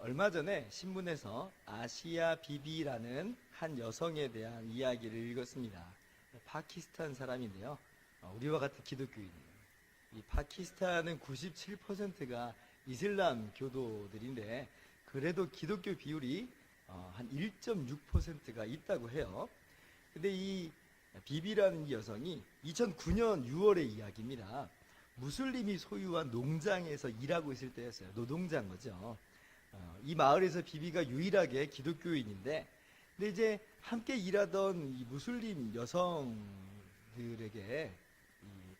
얼마 전에 신문에서 아시아 비비라는 한 여성에 대한 이야기를 읽었습니다. 파키스탄 사람인데요. 우리와 같은 기독교인이에요. 이 파키스탄은 97%가 이슬람 교도들인데 그래도 기독교 비율이 한 1.6%가 있다고 해요. 근데 이 비비라는 이 여성이 2009년 6월의 이야기입니다. 무슬림이 소유한 농장에서 일하고 있을 때였어요. 노동자인 거죠. 이 마을에서 비비가 유일하게 기독교인인데, 근데 이제 함께 일하던 이 무슬림 여성들에게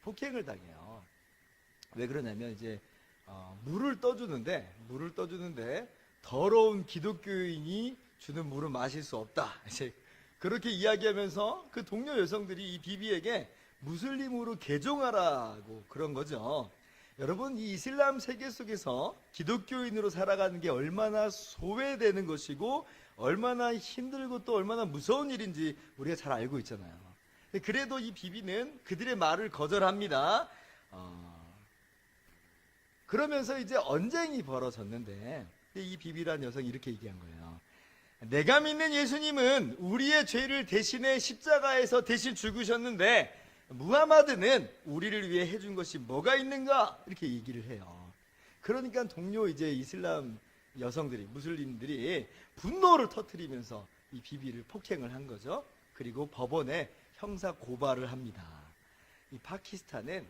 폭행을 당해요. 왜 그러냐면 이제 물을 떠주는데 더러운 기독교인이 주는 물은 마실 수 없다. 이제 그렇게 이야기하면서 그 동료 여성들이 이 비비에게 무슬림으로 개종하라고 그런 거죠. 여러분, 이 이슬람 세계 속에서 기독교인으로 살아가는 게 얼마나 소외되는 것이고 얼마나 힘들고 또 얼마나 무서운 일인지 우리가 잘 알고 있잖아요. 그래도 이 비비는 그들의 말을 거절합니다. 그러면서 이제 언쟁이 벌어졌는데 이 비비라는 여성이 이렇게 얘기한 거예요. 내가 믿는 예수님은 우리의 죄를 대신해 십자가에서 대신 죽으셨는데 무하마드는 우리를 위해 해준 것이 뭐가 있는가? 이렇게 얘기를 해요. 그러니까 동료 이제 이슬람 여성들이, 무슬림들이 분노를 터뜨리면서 이 비비를 폭행을 한 거죠. 그리고 법원에 형사 고발을 합니다. 이 파키스탄은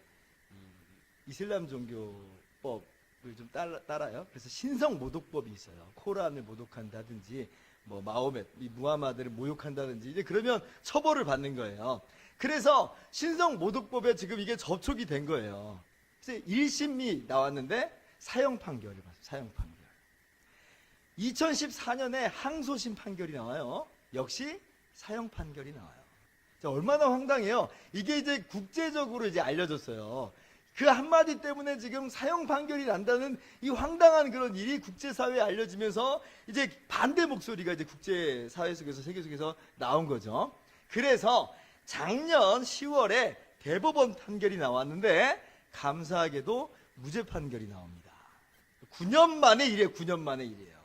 이슬람 종교법을 좀 따라요. 그래서 신성 모독법이 있어요. 코란을 모독한다든지 뭐 마호멧, 이 무하마드를 모욕한다든지 이제 그러면 처벌을 받는 거예요. 그래서 신성 모독법에 지금 이게 접촉이 된 거예요. 그래서 1심이 나왔는데 사형 판결을 받았어요. 사형 판결. 2014년에 항소심 판결이 나와요. 역시 사형 판결이 나와요. 자, 얼마나 황당해요. 이게 이제 국제적으로 이제 알려졌어요. 그 한마디 때문에 지금 사형 판결이 난다는 이 황당한 그런 일이 국제사회에 알려지면서 이제 반대 목소리가 이제 국제사회 속에서, 세계 속에서 나온 거죠. 그래서 작년 10월에 대법원 판결이 나왔는데 감사하게도 무죄 판결이 나옵니다. 9년 만의 일이에요. 9년 만의 일이에요.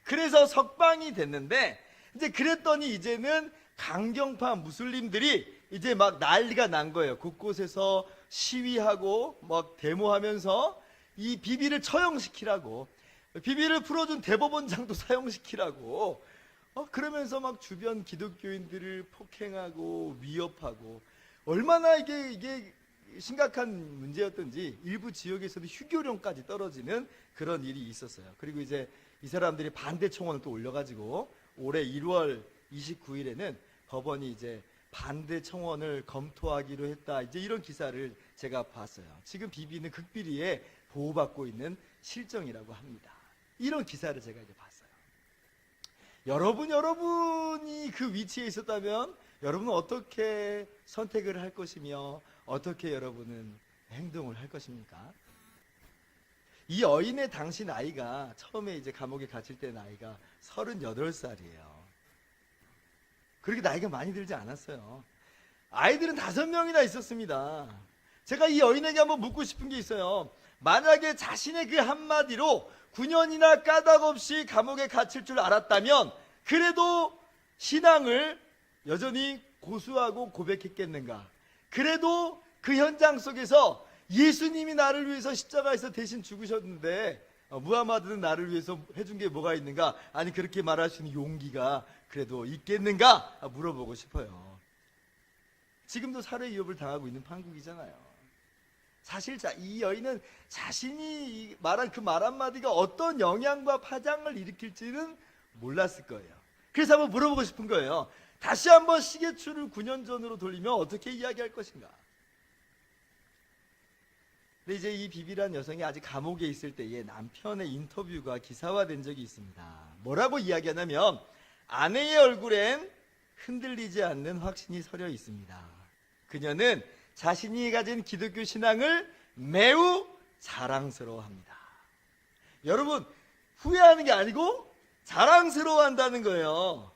그래서 석방이 됐는데 이제 그랬더니 이제는 강경파 무슬림들이 이제 막 난리가 난 거예요. 곳곳에서 시위하고 막 데모하면서 이 비비를 처형시키라고, 비비를 풀어준 대법원장도 사형시키라고, 그러면서 막 주변 기독교인들을 폭행하고 위협하고, 얼마나 이게 심각한 문제였던지 일부 지역에서도 휴교령까지 떨어지는 그런 일이 있었어요. 그리고 이제 이 사람들이 반대 청원을 또 올려가지고 올해 1월 29일에는 법원이 이제 반대 청원을 검토하기로 했다. 이제 이런 기사를 제가 봤어요. 지금 비비는 극비리에 보호받고 있는 실정이라고 합니다. 이런 기사를 제가 이제 봤어요. 여러분이 그 위치에 있었다면 여러분은 어떻게 선택을 할 것이며 어떻게 여러분은 행동을 할 것입니까? 이 여인의 당시 나이가 처음에 이제 감옥에 갇힐 때 나이가 38살이에요. 그렇게 나이가 많이 들지 않았어요. 아이들은 5명이나 있었습니다. 제가 이 여인에게 한번 묻고 싶은 게 있어요. 만약에 자신의 그 한마디로 9년이나 까닭없이 감옥에 갇힐 줄 알았다면 그래도 신앙을 여전히 고수하고 고백했겠는가? 그래도 그 현장 속에서 예수님이 나를 위해서 십자가에서 대신 죽으셨는데 무하마드는 나를 위해서 해준 게 뭐가 있는가? 아니 그렇게 말할 수 있는 용기가 그래도 있겠는가? 물어보고 싶어요. 지금도 살해 위협을 당하고 있는 판국이잖아요. 사실 이 여인은 자신이 말한 그 말 한마디가 어떤 영향과 파장을 일으킬지는 몰랐을 거예요. 그래서 한번 물어보고 싶은 거예요. 다시 한번 시계추를 9년 전으로 돌리면 어떻게 이야기할 것인가? 근데 이제 이 비비란 여성이 아직 감옥에 있을 때의 남편의 인터뷰가 기사화된 적이 있습니다. 뭐라고 이야기하냐면 아내의 얼굴엔 흔들리지 않는 확신이 서려 있습니다. 그녀는 자신이 가진 기독교 신앙을 매우 자랑스러워합니다. 여러분, 후회하는 게 아니고 자랑스러워한다는 거예요.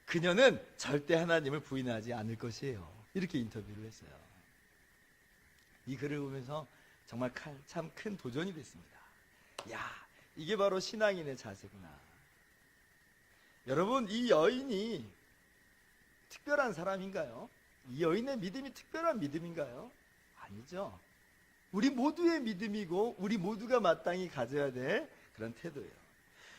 그녀는 절대 하나님을 부인하지 않을 것이에요. 이렇게 인터뷰를 했어요. 이 글을 보면서 정말 참 큰 도전이 됐습니다. 야, 이게 바로 신앙인의 자세구나. 여러분, 이 여인이 특별한 사람인가요? 이 여인의 믿음이 특별한 믿음인가요? 아니죠. 우리 모두의 믿음이고 우리 모두가 마땅히 가져야 될 그런 태도예요.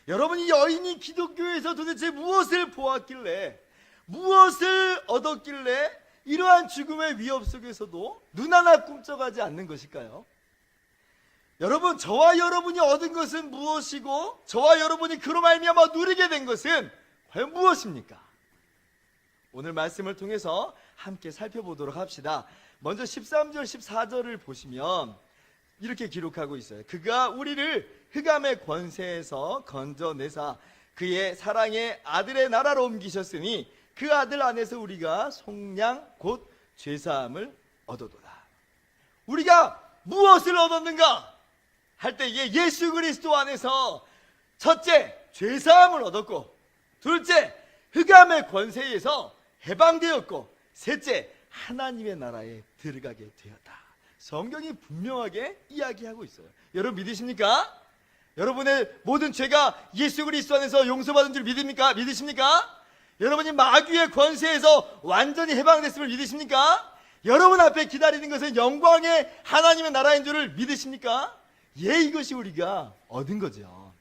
여러분, 이 여인이 기독교에서 도대체 무엇을 보았길래, 무엇을 얻었길래 이러한 죽음의 위협 속에서도 눈 하나 꿈쩍하지 않는 것일까요? 여러분, 저와 여러분이 얻은 것은 무엇이고 저와 여러분이 그로 말미암아 누리게 된 것은 과연 무엇입니까? 오늘 말씀을 통해서 함께 살펴보도록 합시다. 먼저 13절 14절을 보시면 이렇게 기록하고 있어요. 그가 우리를 흑암의 권세에서 건져내사 그의 사랑의 아들의 나라로 옮기셨으니 그 아들 안에서 우리가 속량 곧 죄사함을 얻어도다. 우리가 무엇을 얻었는가 할 때 이게 예수 그리스도 안에서 첫째 죄사함을 얻었고, 둘째 흑암의 권세에서 해방되었고, 셋째 하나님의 나라에 들어가게 되었다. 성경이 분명하게 이야기하고 있어요. 여러분 믿으십니까? 여러분의 모든 죄가 예수 그리스도 안에서 용서받은 줄 믿습니까? 믿으십니까? 여러분이 마귀의 권세에서 완전히 해방됐음을 믿으십니까? 여러분 앞에 기다리는 것은 영광의 하나님의 나라인 줄을 믿으십니까? 예, 이것이 우리가 얻은 거죠.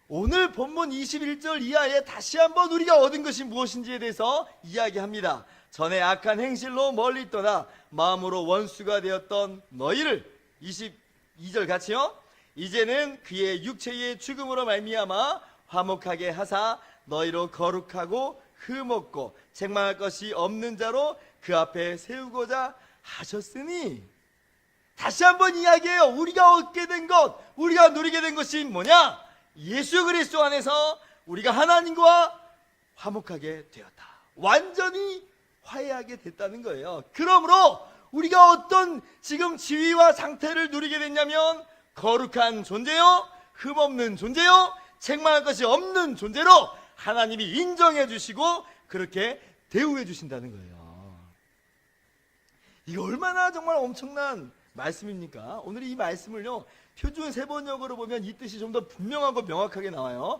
오늘 본문 21절 이하에 다시 한번 우리가 얻은 것이 무엇인지에 대해서 이야기합니다. 전에 악한 행실로 멀리 떠나 마음으로 원수가 되었던 너희를, 22절 같이요, 이제는 그의 육체의 죽음으로 말미암아 화목하게 하사 너희로 거룩하고 흠없고 책망할 것이 없는 자로 그 앞에 세우고자 하셨으니. 다시 한번 이야기해요. 우리가 얻게 된 것, 우리가 누리게 된 것이 뭐냐? 예수 그리스도 안에서 우리가 하나님과 화목하게 되었다. 완전히 화해하게 됐다는 거예요. 그러므로 우리가 어떤 지금 지위와 상태를 누리게 됐냐면 거룩한 존재요, 흠없는 존재요, 책망할 것이 없는 존재로 하나님이 인정해 주시고 그렇게 대우해 주신다는 거예요. 이게 얼마나 정말 엄청난 말씀입니까? 오늘 이 말씀을요, 표준 세번역으로 보면 이 뜻이 좀 더 분명하고 명확하게 나와요.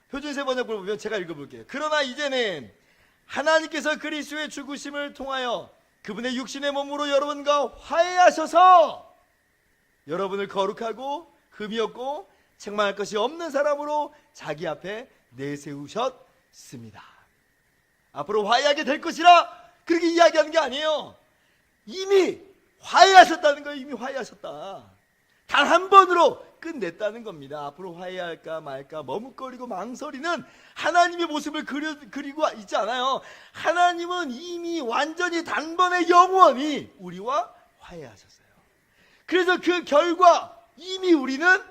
표준 세번역으로 보면 제가 읽어볼게요. 그러나 이제는 하나님께서 그리스도의 죽으심을 통하여 그분의 육신의 몸으로 여러분과 화해하셔서 여러분을 거룩하고 흠이 없고 책망할 것이 없는 사람으로 자기 앞에 내세우셨습니다. 앞으로 화해하게 될 것이라 그렇게 이야기하는 게 아니에요. 이미 화해하셨다는 거예요. 이미 화해하셨다. 단 한 번으로 끝냈다는 겁니다. 앞으로 화해할까 말까 머뭇거리고 망설이는 하나님의 모습을 그리고 있지 않아요. 하나님은 이미 완전히 단번에 영원히 우리와 화해하셨어요. 그래서 그 결과 이미 우리는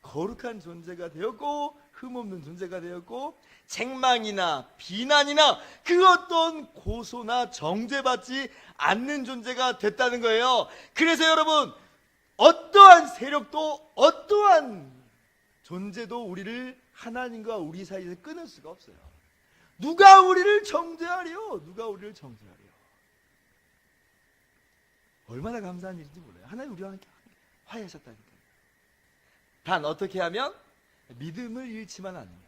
거룩한 존재가 되었고 흠없는 존재가 되었고 책망이나 비난이나 그 어떤 고소나 정죄받지 않는 존재가 됐다는 거예요. 그래서 여러분, 어떠한 세력도 어떠한 존재도 우리를 하나님과 우리 사이에서 끊을 수가 없어요. 누가 우리를 정죄하려? 누가 우리를 정죄하려? 얼마나 감사한 일인지 몰라요. 하나님 우리와 함께 화해하셨다니까요. 단 어떻게 하면? 믿음을 잃지만 않으면,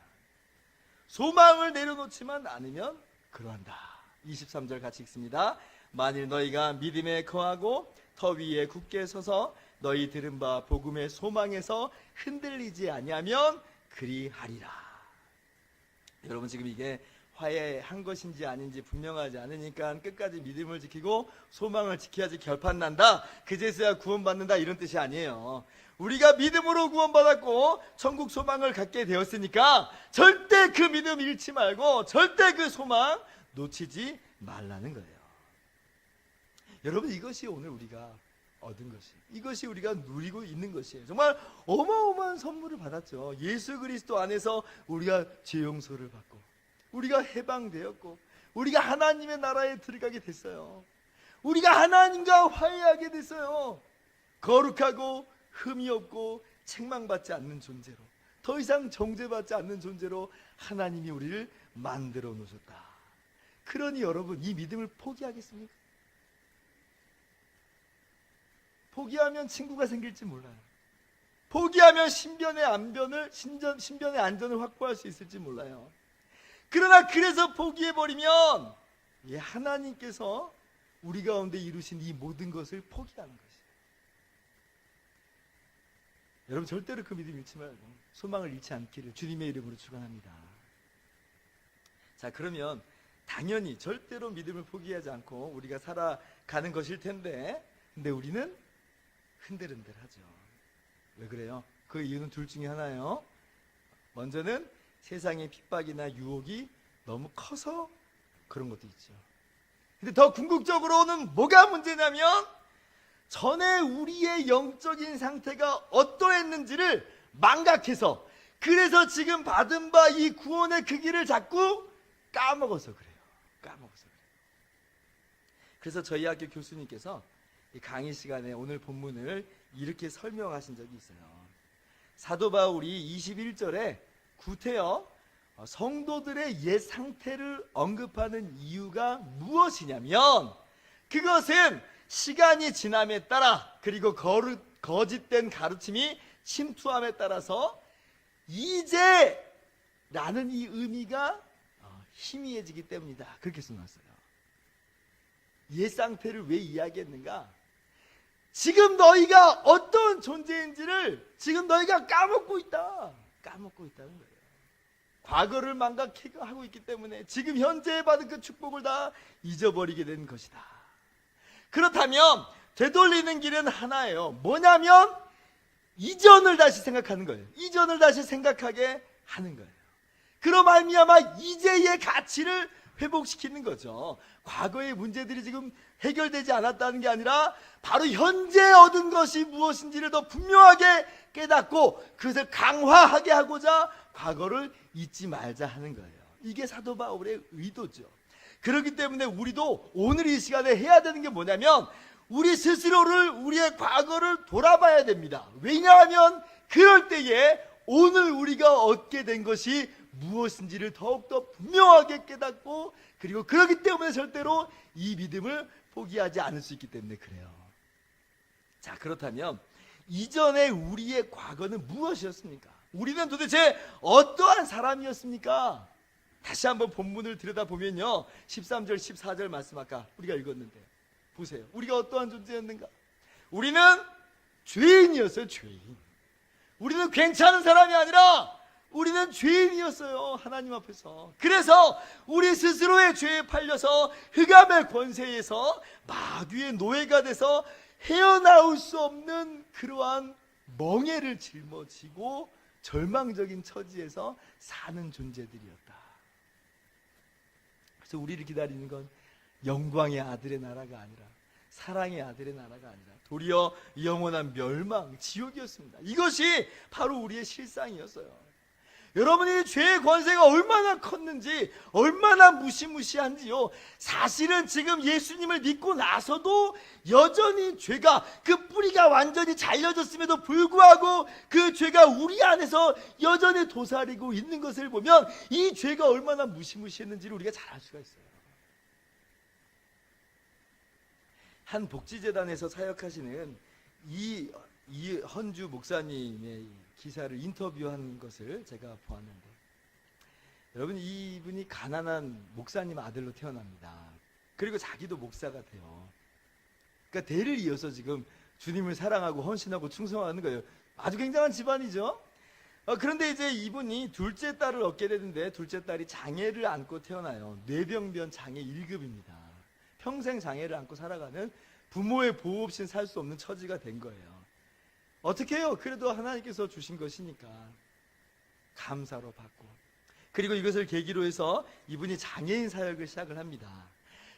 소망을 내려놓지만 않으면 그러한다. 23절 같이 읽습니다. 만일 너희가 믿음에 거하고 터 위에 굳게 서서 너희 들은 바 복음의 소망에서 흔들리지 아니하면 그리하리라. 여러분, 지금 이게 화해한 것인지 아닌지 분명하지 않으니까 끝까지 믿음을 지키고 소망을 지켜야지 결판난다, 그제서야 구원받는다, 이런 뜻이 아니에요. 우리가 믿음으로 구원받았고 천국 소망을 갖게 되었으니까 절대 그 믿음 잃지 말고 절대 그 소망 놓치지 말라는 거예요. 여러분, 이것이 오늘 우리가 얻은 것이, 이것이 우리가 누리고 있는 것이에요. 정말 어마어마한 선물을 받았죠. 예수 그리스도 안에서 우리가 죄 용서를 받고 우리가 해방되었고 우리가 하나님의 나라에 들어가게 됐어요. 우리가 하나님과 화해하게 됐어요. 거룩하고 흠이 없고 책망받지 않는 존재로, 더 이상 정죄받지 않는 존재로 하나님이 우리를 만들어 놓으셨다. 그러니 여러분, 이 믿음을 포기하겠습니까? 포기하면 친구가 생길지 몰라요. 포기하면 신변의 안전을 확보할 수 있을지 몰라요. 그러나 그래서 포기해버리면 하나님께서 우리 가운데 이루신 이 모든 것을 포기하는 것이에요. 여러분 절대로 그 믿음 잃지 말고 소망을 잃지 않기를 주님의 이름으로 축원합니다. 자, 그러면 당연히 절대로 믿음을 포기하지 않고 우리가 살아가는 것일 텐데, 근데 우리는 흔들흔들하죠. 왜 그래요? 그 이유는 둘 중에 하나예요. 먼저는 세상의 핍박이나 유혹이 너무 커서 그런 것도 있죠. 근데 더 궁극적으로는 뭐가 문제냐면, 전에 우리의 영적인 상태가 어떠했는지를 망각해서, 그래서 지금 받은 바 이 구원의 그 길을 자꾸 까먹어서 그래요. 그래서 저희 학교 교수님께서 이 강의 시간에 오늘 본문을 이렇게 설명하신 적이 있어요. 사도 바울이 21절에 구태여 성도들의 옛 상태를 언급하는 이유가 무엇이냐면, 그것은 시간이 지남에 따라, 그리고 거짓된 가르침이 침투함에 따라서 이제라는 이 의미가 희미해지기 때문이다. 그렇게 써놨어요. 옛 상태를 왜 이야기했는가? 지금 너희가 어떤 존재인지를 지금 너희가 까먹고 있다는 거예요. 과거를 망각하고 있기 때문에 지금 현재 받은 그 축복을 다 잊어버리게 된 것이다. 그렇다면 되돌리는 길은 하나예요. 뭐냐면 이전을 다시 생각하는 거예요. 이전을 다시 생각하게 하는 거예요. 그로 말미암아 이제의 가치를 회복시키는 거죠. 과거의 문제들이 지금 해결되지 않았다는 게 아니라 바로 현재 얻은 것이 무엇인지를 더 분명하게 깨닫고 그것을 강화하게 하고자 과거를 잊지 말자 하는 거예요. 이게 사도 바울의 의도죠. 그렇기 때문에 우리도 오늘 이 시간에 해야 되는 게 뭐냐면, 우리 스스로를, 우리의 과거를 돌아봐야 됩니다. 왜냐하면 그럴 때에 오늘 우리가 얻게 된 것이 무엇인지를 더욱더 분명하게 깨닫고, 그리고 그렇기 때문에 절대로 이 믿음을 포기하지 않을 수 있기 때문에 그래요. 자, 그렇다면 이전에 우리의 과거는 무엇이었습니까? 우리는 도대체 어떠한 사람이었습니까? 다시 한번 본문을 들여다보면요, 13절 14절 말씀 아까 우리가 읽었는데 보세요. 우리가 어떠한 존재였는가? 우리는 죄인이었어요. 죄인. 우리는 괜찮은 사람이 아니라 우리는 죄인이었어요. 하나님 앞에서. 그래서 우리 스스로의 죄에 팔려서 흑암의 권세에서 마귀의 노예가 돼서 헤어나올 수 없는 그러한 멍에를 짊어지고 절망적인 처지에서 사는 존재들이었다. 그래서 우리를 기다리는 건 영광의 아들의 나라가 아니라, 사랑의 아들의 나라가 아니라 도리어 영원한 멸망, 지옥이었습니다. 이것이 바로 우리의 실상이었어요. 여러분이 죄의 권세가 얼마나 컸는지, 얼마나 무시무시한지요. 사실은 지금 예수님을 믿고 나서도 여전히 죄가, 그 뿌리가 완전히 잘려졌음에도 불구하고 그 죄가 우리 안에서 여전히 도사리고 있는 것을 보면 이 죄가 얼마나 무시무시했는지를 우리가 잘 알 수가 있어요. 한 복지재단에서 사역하시는 이헌주 목사님의 기사를 인터뷰한 것을 제가 보았는데, 여러분, 이분이 가난한 목사님 아들로 태어납니다. 그리고 자기도 목사가 돼요. 그러니까 대를 이어서 지금 주님을 사랑하고 헌신하고 충성하는 거예요. 아주 굉장한 집안이죠. 그런데 이제 이분이 둘째 딸을 얻게 되는데, 둘째 딸이 장애를 안고 태어나요. 뇌병변 장애 1급입니다. 평생 장애를 안고 살아가는, 부모의 보호 없이는 살 수 없는 처지가 된 거예요. 어떻게 해요? 그래도 하나님께서 주신 것이니까 감사로 받고, 그리고 이것을 계기로 해서 이분이 장애인 사역을 시작을 합니다.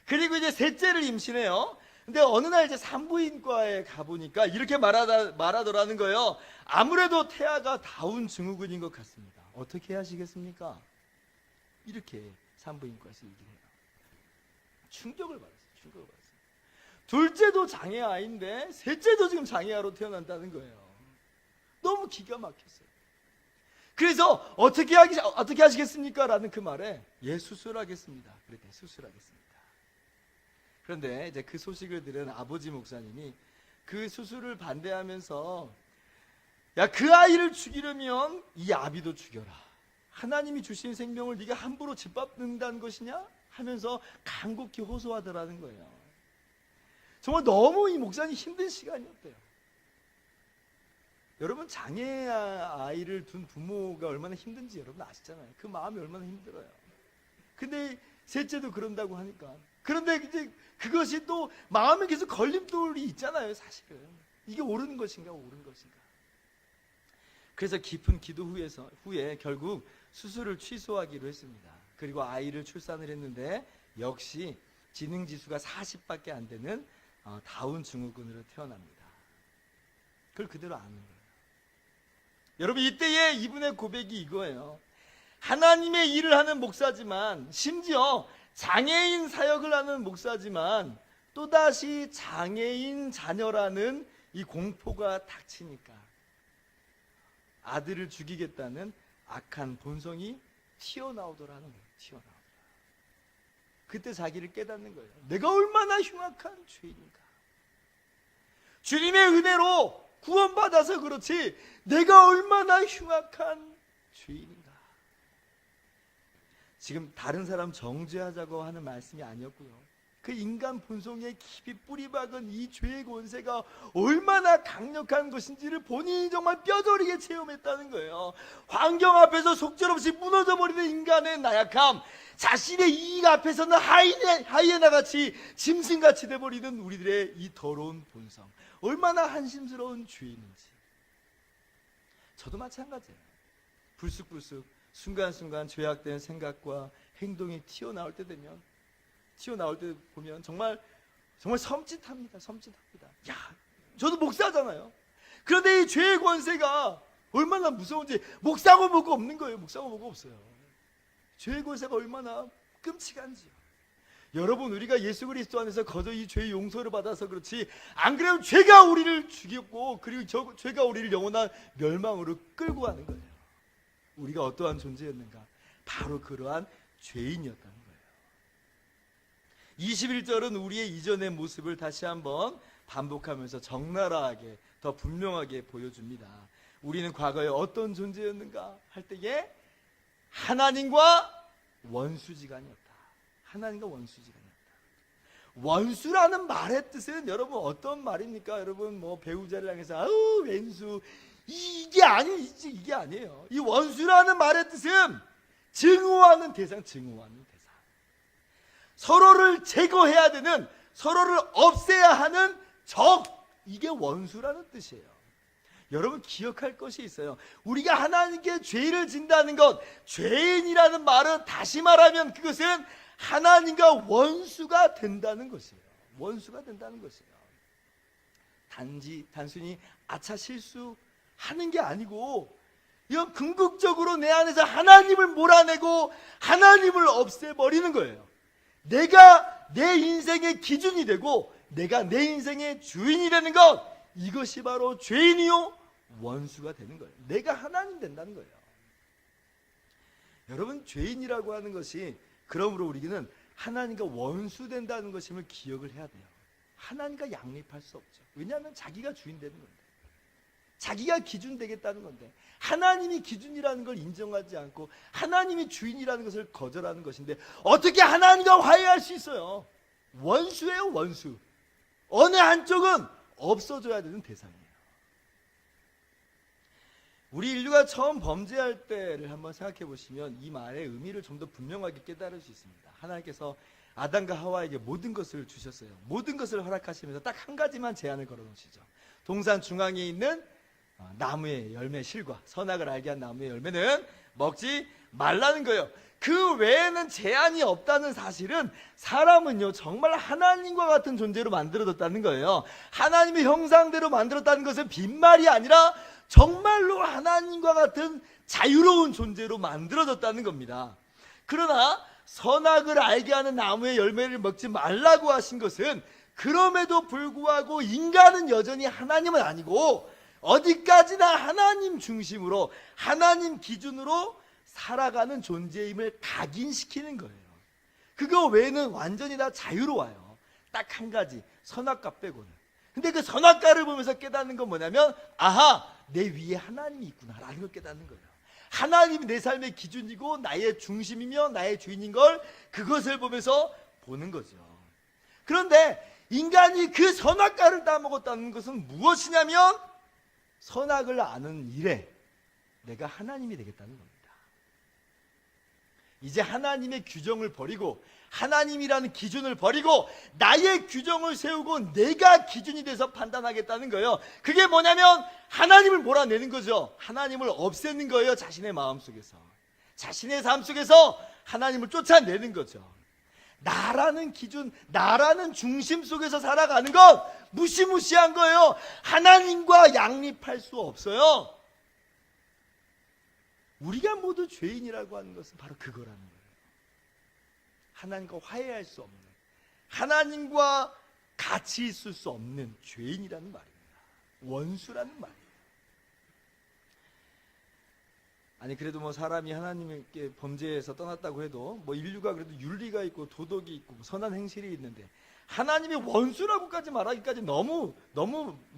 그리고 이제 셋째를 임신해요. 근데 어느 날 이제 산부인과에 가보니까 이렇게 말하더라는 거예요. 아무래도 태아가 다운 증후군인 것 같습니다. 어떻게 하시겠습니까? 이렇게 산부인과에서 얘기를 해요. 충격을 받았어요. 둘째도 장애아인데 셋째도 지금 장애아로 태어난다는 거예요. 너무 기가 막혔어요. 그래서 어떻게 하시겠습니까? 라는 그 말에, 수술하겠습니다. 그랬더니 수술하겠습니다. 그런데 이제 그 소식을 들은 아버지 목사님이 그 수술을 반대하면서, 야, 그 아이를 죽이려면 이 아비도 죽여라. 하나님이 주신 생명을 네가 함부로 짓밟는다는 것이냐? 하면서 간곡히 호소하더라는 거예요. 정말 너무 이 목사님 힘든 시간이었대요. 여러분, 장애 아이를 둔 부모가 얼마나 힘든지 여러분 아시잖아요. 그 마음이 얼마나 힘들어요. 근데 셋째도 그런다고 하니까. 그런데 이제 그것이 또 마음에 계속 걸림돌이 있잖아요, 사실은. 이게 옳은 것인가, 옳은 것인가. 그래서 깊은 기도 후에 결국 수술을 취소하기로 했습니다. 그리고 아이를 출산을 했는데 역시 지능지수가 40밖에 안 되는 다운 증후군으로 태어납니다. 그걸 그대로 아는 거예요. 여러분, 이때에 이분의 고백이 이거예요. 하나님의 일을 하는 목사지만, 심지어 장애인 사역을 하는 목사지만 또다시 장애인 자녀라는 이 공포가 닥치니까 아들을 죽이겠다는 악한 본성이 튀어나오더라는 거예요. 튀어나오더라. 그때 자기를 깨닫는 거예요. 내가 얼마나 흉악한 죄인인가. 주님의 은혜로 구원받아서 그렇지 내가 얼마나 흉악한 죄인인가. 지금 다른 사람 정죄하자고 하는 말씀이 아니었고요. 그 인간 본성에 깊이 뿌리박은 이 죄의 권세가 얼마나 강력한 것인지를 본인이 정말 뼈저리게 체험했다는 거예요. 환경 앞에서 속절없이 무너져버리는 인간의 나약함, 자신의 이익 앞에서는 하이에나같이 짐승같이 돼버리는 우리들의 이 더러운 본성, 얼마나 한심스러운 죄인인지. 저도 마찬가지예요. 불쑥불쑥 순간순간 죄악된 생각과 행동이 튀어나올 때 보면 정말 섬찟합니다. 섬찟합니다. 야, 저도 목사잖아요. 그런데 이 죄의 권세가 얼마나 무서운지. 목사고 뭐고 없는 거예요. 목사고 뭐고 없어요. 죄의 권세가 얼마나 끔찍한지요. 여러분, 우리가 예수 그리스도 안에서 거저 이 죄의 용서를 받아서 그렇지, 안 그러면 죄가 우리를 죽였고, 그리고 죄가 우리를 영원한 멸망으로 끌고 가는 거예요. 우리가 어떠한 존재였는가? 바로 그러한 죄인이었다는 거예요. 21절은 우리의 이전의 모습을 다시 한번 반복하면서 적나라하게 더 분명하게 보여줍니다. 우리는 과거에 어떤 존재였는가 할 때에 하나님과 원수지간이었다. 하나님과 원수지간이었다. 원수라는 말의 뜻은 여러분 어떤 말입니까? 여러분, 뭐 배우자를 향해서 아우 왼수, 이게 아니에요. 이 원수라는 말의 뜻은 증오하는 대상. 서로를 제거해야 되는, 서로를 없애야 하는 적, 이게 원수라는 뜻이에요. 여러분, 기억할 것이 있어요. 우리가 하나님께 죄를 진다는 것, 죄인이라는 말은 다시 말하면 그것은 하나님과 원수가 된다는 것이에요. 원수가 된다는 것이에요. 단순히 아차 실수하는 게 아니고, 이건 궁극적으로 내 안에서 하나님을 몰아내고 하나님을 없애버리는 거예요. 내가 내 인생의 기준이 되고 내가 내 인생의 주인이 되는 것, 이것이 바로 죄인이요 원수가 되는 거예요. 내가 하나님 된다는 거예요. 여러분, 죄인이라고 하는 것이, 그러므로 우리는 하나님과 원수 된다는 것임을 기억을 해야 돼요. 하나님과 양립할 수 없죠. 왜냐하면 자기가 주인 되는 건데, 자기가 기준 되겠다는 건데, 하나님이 기준이라는 걸 인정하지 않고 하나님이 주인이라는 것을 거절하는 것인데 어떻게 하나님과 화해할 수 있어요? 원수예요, 원수. 어느 한쪽은 없어져야 되는 대상이에요. 우리 인류가 처음 범죄할 때를 한번 생각해 보시면 이 말의 의미를 좀 더 분명하게 깨달을 수 있습니다. 하나님께서 아담과 하와에게 모든 것을 주셨어요. 모든 것을 허락하시면서 딱 한 가지만 제한을 걸어 놓으시죠. 동산 중앙에 있는 나무의 열매 실과 선악을 알게 한 나무의 열매는 먹지 말라는 거예요. 그 외에는 제한이 없다는 사실은 사람은요 정말 하나님과 같은 존재로 만들어졌다는 거예요. 하나님의 형상대로 만들었다는 것은 빈말이 아니라 정말로 하나님과 같은 자유로운 존재로 만들어졌다는 겁니다. 그러나 선악을 알게 하는 나무의 열매를 먹지 말라고 하신 것은, 그럼에도 불구하고 인간은 여전히 하나님은 아니고 어디까지나 하나님 중심으로 하나님 기준으로 살아가는 존재임을 각인시키는 거예요. 그거 외에는 완전히 다 자유로워요. 딱 한 가지, 선악과 빼고는. 근데 그 선악과를 보면서 깨닫는 건 뭐냐면, 아하, 내 위에 하나님이 있구나라는 걸 깨닫는 거예요. 하나님이 내 삶의 기준이고 나의 중심이며 나의 주인인 걸 그것을 보면서 보는 거죠. 그런데 인간이 그 선악과를 따먹었다는 것은 무엇이냐면 선악을 아는 일에 내가 하나님이 되겠다는 겁니다. 이제 하나님의 규정을 버리고 하나님이라는 기준을 버리고 나의 규정을 세우고 내가 기준이 돼서 판단하겠다는 거예요. 그게 뭐냐면 하나님을 몰아내는 거죠. 하나님을 없애는 거예요. 자신의 마음 속에서, 자신의 삶 속에서 하나님을 쫓아내는 거죠. 나라는 기준, 나라는 중심 속에서 살아가는 건 무시무시한 거예요. 하나님과 양립할 수 없어요. 우리가 모두 죄인이라고 하는 것은 바로 그거라는 거예요. 하나님과 화해할 수 없는, 하나님과 같이 있을 수 없는 죄인이라는 말입니다. 원수라는 말이에요. 아니 그래도 뭐 사람이 하나님께 범죄해서 떠났다고 해도 뭐 인류가 그래도 윤리가 있고 도덕이 있고 선한 행실이 있는데 하나님의 원수라고까지 말하기까지 너무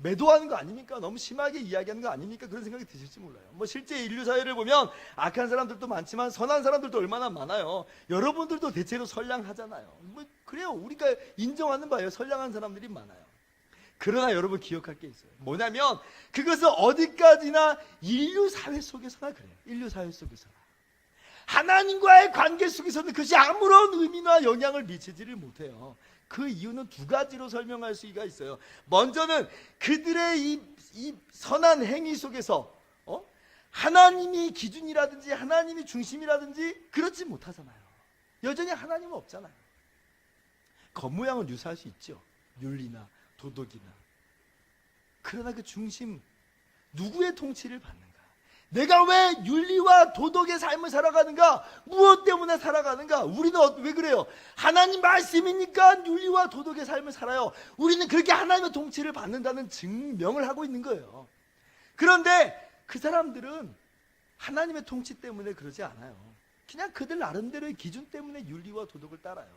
매도하는 거 아닙니까? 너무 심하게 이야기하는 거 아닙니까? 그런 생각이 드실지 몰라요. 뭐 실제 인류 사회를 보면 악한 사람들도 많지만 선한 사람들도 얼마나 많아요. 여러분들도 대체로 선량하잖아요. 뭐 그래요. 우리가 인정하는 바예요. 선량한 사람들이 많아요. 그러나 여러분 기억할 게 있어요. 뭐냐면 그것은 어디까지나 인류 사회 속에서나 그래요. 인류 사회 속에서나. 하나님과의 관계 속에서는 그것이 아무런 의미나 영향을 미치지를 못해요. 그 이유는 두 가지로 설명할 수가 있어요. 먼저는 그들의 이 선한 행위 속에서 하나님이 기준이라든지 하나님이 중심이라든지 그렇지 못하잖아요. 여전히 하나님은 없잖아요. 겉모양은 유사할 수 있죠. 윤리나 도덕이나. 그러나 그 중심, 누구의 통치를 받는가? 내가 왜 윤리와 도덕의 삶을 살아가는가? 무엇 때문에 살아가는가? 우리는 왜 그래요? 하나님 말씀이니까 윤리와 도덕의 삶을 살아요. 우리는 그렇게 하나님의 통치를 받는다는 증명을 하고 있는 거예요. 그런데 그 사람들은 하나님의 통치 때문에 그러지 않아요. 그냥 그들 나름대로의 기준 때문에 윤리와 도덕을 따라요.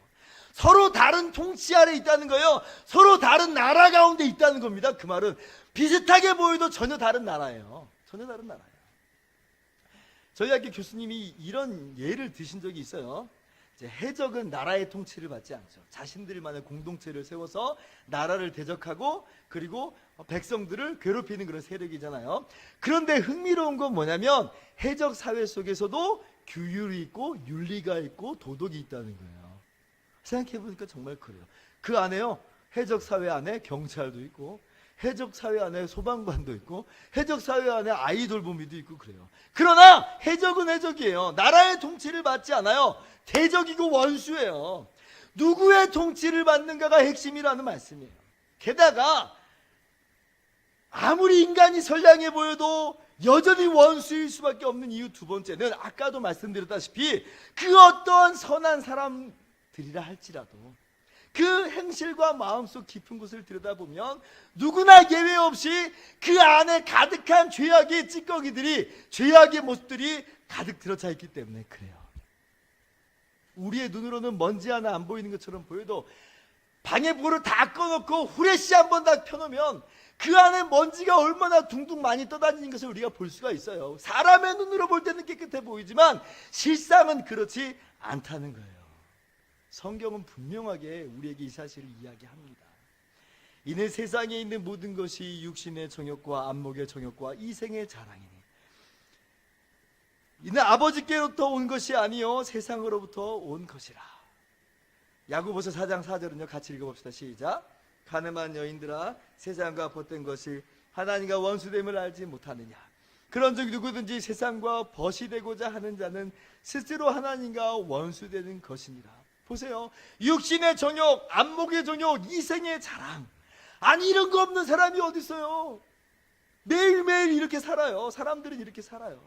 서로 다른 통치 아래 있다는 거예요. 서로 다른 나라 가운데 있다는 겁니다. 그 말은 비슷하게 보여도 전혀 다른 나라예요. 전혀 다른 나라예요. 저희 학교 교수님이 이런 예를 드신 적이 있어요. 이제 해적은 나라의 통치를 받지 않죠. 자신들만의 공동체를 세워서 나라를 대적하고 그리고 백성들을 괴롭히는 그런 세력이잖아요. 그런데 흥미로운 건 뭐냐면 해적 사회 속에서도 규율이 있고 윤리가 있고 도덕이 있다는 거예요. 생각해보니까 정말 그래요. 그 안에요, 해적 사회 안에 경찰도 있고 해적 사회 안에 소방관도 있고 해적 사회 안에 아이돌봄이도 있고 그래요. 그러나 해적은 해적이에요. 나라의 통치를 받지 않아요. 대적이고 원수예요. 누구의 통치를 받는가가 핵심이라는 말씀이에요. 게다가 아무리 인간이 선량해 보여도 여전히 원수일 수밖에 없는 이유 두 번째는 아까도 말씀드렸다시피 그 어떠한 선한 사람들이라 할지라도 그 행실과 마음속 깊은 곳을 들여다보면 누구나 예외 없이 그 안에 가득한 죄악의 찌꺼기들이, 죄악의 모습들이 가득 들어차 있기 때문에 그래요. 우리의 눈으로는 먼지 하나 안 보이는 것처럼 보여도 방에 불을 다 꺼놓고 후레쉬 한번 다 펴놓으면 그 안에 먼지가 얼마나 둥둥 많이 떠다니는 것을 우리가 볼 수가 있어요. 사람의 눈으로 볼 때는 깨끗해 보이지만 실상은 그렇지 않다는 거예요. 성경은 분명하게 우리에게 이 사실을 이야기합니다. 이는 세상에 있는 모든 것이 육신의 정욕과 안목의 정욕과 이생의 자랑이니 이는 아버지께로부터 온 것이 아니요 세상으로부터 온 것이라. 야고보서 4장 4절은요 같이 읽어봅시다. 시작. 가늠한 여인들아 세상과 벗된 것이 하나님과 원수됨을 알지 못하느냐. 그런즉 누구든지 세상과 벗이 되고자 하는 자는 스스로 하나님과 원수되는 것이니라. 보세요. 육신의 정욕, 안목의 정욕, 이생의 자랑. 아니 이런 거 없는 사람이 어디 있어요? 매일매일 이렇게 살아요. 사람들은 이렇게 살아요.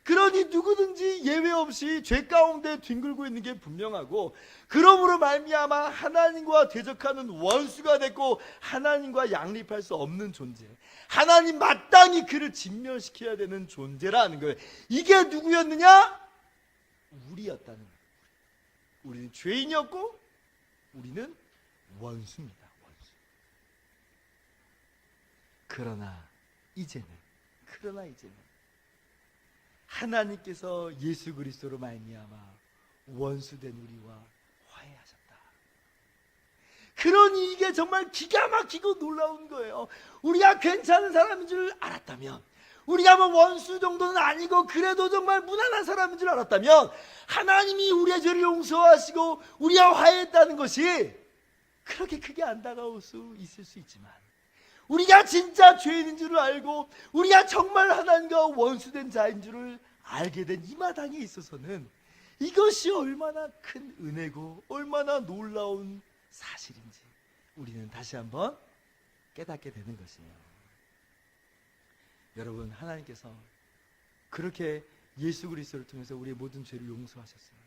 그러니 누구든지 예외 없이 죄 가운데 뒹굴고 있는 게 분명하고 그러므로 말미암아 하나님과 대적하는 원수가 됐고 하나님과 양립할 수 없는 존재, 하나님 마땅히 그를 진멸시켜야 되는 존재라는 거예요. 이게 누구였느냐? 우리였다는 거예요. 우리는 죄인이었고 우리는 원수입니다. 원수. 그러나 이제는 그러나 이제는 하나님께서 예수 그리스도로 말미암아 원수된 우리와 화해하셨다. 그러니 이게 정말 기가 막히고 놀라운 거예요. 우리가 괜찮은 사람인 줄 알았다면, 우리가 뭐 원수 정도는 아니고 그래도 정말 무난한 사람인 줄 알았다면, 하나님이 우리의 죄를 용서하시고 우리와 화해했다는 것이 그렇게 크게 안 다가올 수 있을 수 있지만, 우리가 진짜 죄인인 줄을 알고 우리가 정말 하나님과 원수된 자인 줄을 알게 된 이 마당에 있어서는 이것이 얼마나 큰 은혜고 얼마나 놀라운 사실인지 우리는 다시 한번 깨닫게 되는 것이에요. 여러분, 하나님께서 그렇게 예수 그리스도를 통해서 우리의 모든 죄를 용서하셨어요.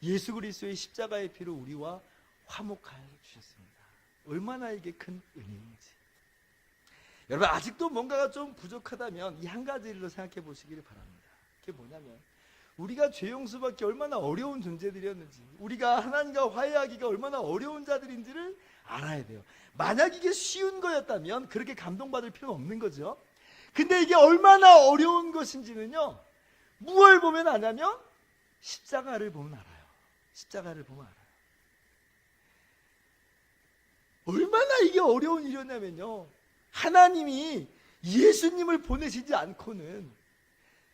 예수 그리스도의 십자가의 피로 우리와 화목하여 주셨습니다. 얼마나 이게 큰 은혜인지. 여러분, 아직도 뭔가가 좀 부족하다면 이 한 가지를 생각해 보시기를 바랍니다. 그게 뭐냐면, 우리가 죄 용서받기 얼마나 어려운 존재들이었는지, 우리가 하나님과 화해하기가 얼마나 어려운 자들인지를 알아야 돼요. 만약 이게 쉬운 거였다면 그렇게 감동받을 필요는 없는 거죠. 근데 이게 얼마나 어려운 것인지는요, 무엇을 보면 아냐면 십자가를 보면 알아요. 십자가를 보면 알아요. 얼마나 이게 어려운 일이었냐면요, 하나님이 예수님을 보내시지 않고는,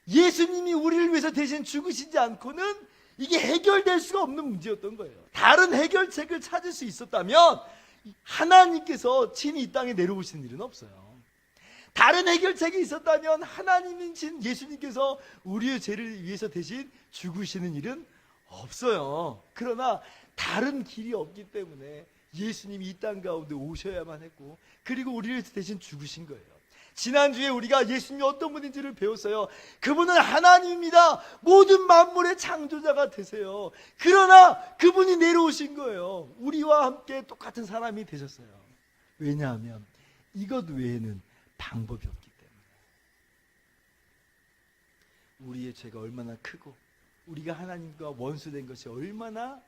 예수님이 우리를 위해서 대신 죽으시지 않고는 이게 해결될 수가 없는 문제였던 거예요. 다른 해결책을 찾을 수 있었다면 하나님께서 친히 이 땅에 내려오시는 일은 없어요. 다른 해결책이 있었다면 하나님이신 예수님께서 우리의 죄를 위해서 대신 죽으시는 일은 없어요. 그러나 다른 길이 없기 때문에 예수님이 이 땅 가운데 오셔야만 했고, 그리고 우리를 대신 죽으신 거예요. 지난주에 우리가 예수님이 어떤 분인지를 배웠어요. 그분은 하나님입니다. 모든 만물의 창조자가 되세요. 그러나 그분이 내려오신 거예요. 우리와 함께 똑같은 사람이 되셨어요. 왜냐하면 이것 외에는 방법이 없기 때문에. 우리의 죄가 얼마나 크고 우리가 하나님과 원수된 것이 얼마나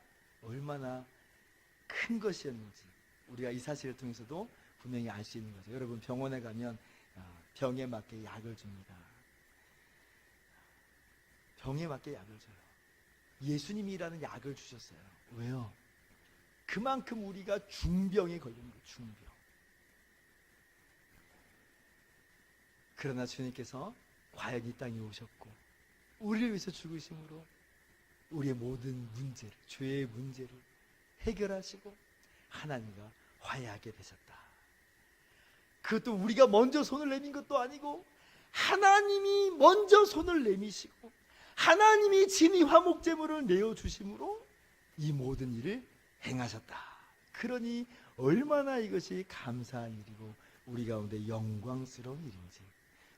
큰 것이었는지 우리가 이 사실을 통해서도 분명히 알 수 있는 거죠. 여러분, 병원에 가면 병에 맞게 약을 줍니다. 병에 맞게 약을 줘요. 예수님이 일하는 약을 주셨어요. 왜요? 그만큼 우리가 중병에 걸린 거예요. 중병. 그러나 주님께서 과연 이 땅에 오셨고 우리를 위해서 죽으심으로 우리의 모든 문제를, 죄의 문제를 해결하시고 하나님과 화해하게 되셨다. 그것도 우리가 먼저 손을 내민 것도 아니고 하나님이 먼저 손을 내미시고 하나님이 진히 화목제물을 내어주심으로 이 모든 일을 행하셨다. 그러니 얼마나 이것이 감사한 일이고 우리 가운데 영광스러운 일인지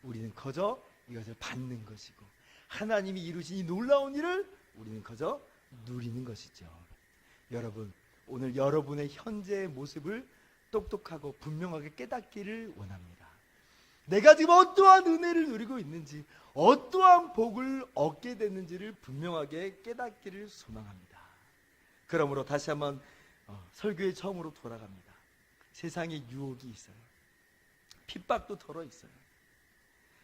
우리는 거저 이것을 받는 것이고 하나님이 이루신 이 놀라운 일을 우리는 거저 누리는 것이죠. 여러분, 오늘 여러분의 현재의 모습을 똑똑하고 분명하게 깨닫기를 원합니다. 내가 지금 어떠한 은혜를 누리고 있는지, 어떠한 복을 얻게 됐는지를 분명하게 깨닫기를 소망합니다. 그러므로 다시 한번 설교의 처음으로 돌아갑니다. 세상에 유혹이 있어요. 핍박도 덜어 있어요.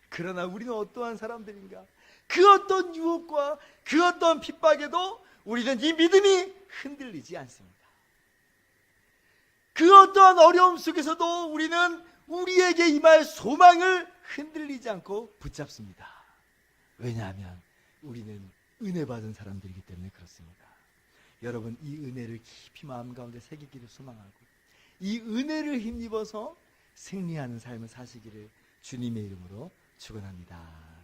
그러나 우리는 어떠한 사람들인가? 그 어떤 유혹과 그 어떤 핍박에도 우리는 이 믿음이 흔들리지 않습니다. 그 어떠한 어려움 속에서도 우리는 우리에게 임할 소망을 흔들리지 않고 붙잡습니다. 왜냐하면 우리는 은혜 받은 사람들이기 때문에 그렇습니다. 여러분, 이 은혜를 깊이 마음 가운데 새기기를 소망하고 이 은혜를 힘입어서 승리하는 삶을 사시기를 주님의 이름으로 축원합니다.